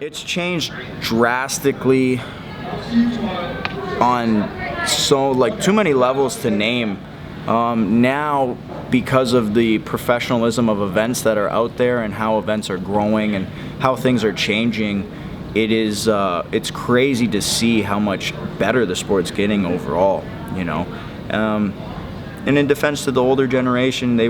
It's changed drastically on too many levels to name. Now, because of the professionalism of events that are out there and how events are growing and how things are changing, it's crazy to see how much better the sport's getting overall, you know. And in defense to the older generation, they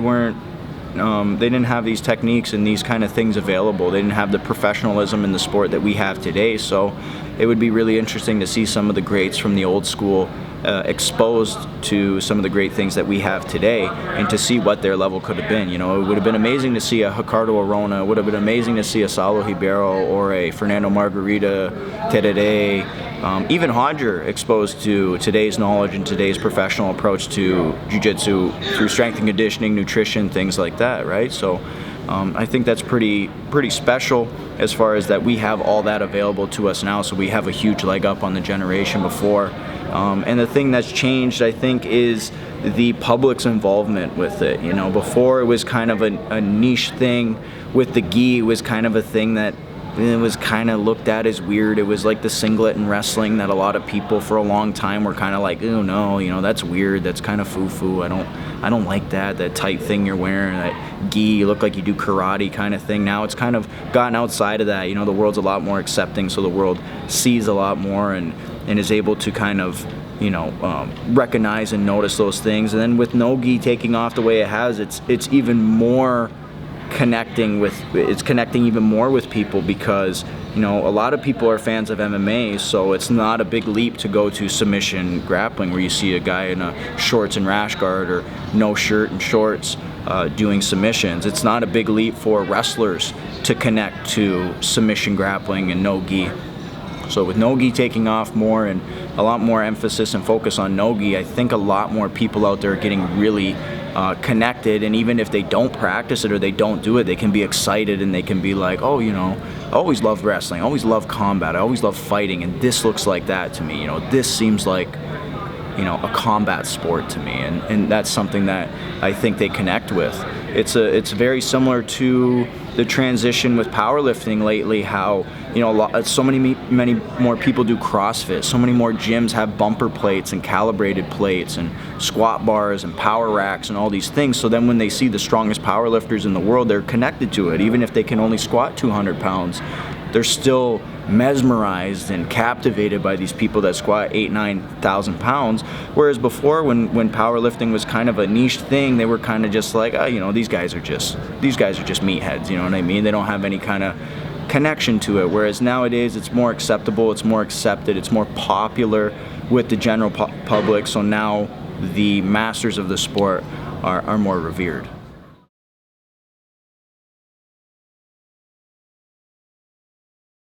didn't have these techniques and these kind of things available. They didn't have the professionalism in the sport that we have today. So it would be really interesting to see some of the greats from the old school exposed to some of the great things that we have today, and to see what their level could have been. You know, it would have been amazing to see a Ricardo Arona. It would have been amazing to see a Saulo Ribeiro or a Fernando Margarita, Terere, even Hodger exposed to today's knowledge and today's professional approach to jiu-jitsu through strength and conditioning, nutrition, things like that, right? So I think that's pretty special as far as that we have all that available to us now, so we have a huge leg up on the generation before. And the thing that's changed, I think, is the public's involvement with it. You know, before it was kind of a niche thing. With the gi, it was kind of a thing that it was kind of looked at as weird. It was like the singlet in wrestling that a lot of people for a long time were kind of like, oh no, you know, that's weird, that's kind of foo-foo, I don't like that tight thing you're wearing, that gi, you look like you do karate kind of thing. Now it's kind of gotten outside of that. You know, the world's a lot more accepting, so the world sees a lot more and is able to kind of, you know, recognize and notice those things. And then with no gi taking off the way it has, it's even more connecting even more with people, because, you know, a lot of people are fans of MMA, so it's not a big leap to go to submission grappling where you see a guy in a shorts and rash guard or no shirt and shorts doing submissions. It's not a big leap for wrestlers to connect to submission grappling and no gi. So with no gi taking off more and a lot more emphasis and focus on no gi, I think a lot more people out there are getting really connected, and even if they don't practice it or they don't do it, they can be excited and they can be like, oh, you know, I always loved wrestling, I always loved combat, I always loved fighting, and this looks like that to me. You know, this seems like, you know, a combat sport to me, and that's something that I think they connect with. It's very similar to the transition with powerlifting lately, how, you know, so many more people do CrossFit, so many more gyms have bumper plates and calibrated plates and squat bars and power racks and all these things. So then when they see the strongest powerlifters in the world, they're connected to it. Even if they can only squat 200 pounds, they're still mesmerized and captivated by these people that squat 8,000-9,000 pounds. Whereas before, when powerlifting was kind of a niche thing, they were kind of just like, oh, you know, these guys are just meatheads, you know what I mean? They don't have any kind of connection to it. Whereas nowadays, it's more acceptable, it's more accepted, it's more popular with the general public. So now the masters of the sport are more revered.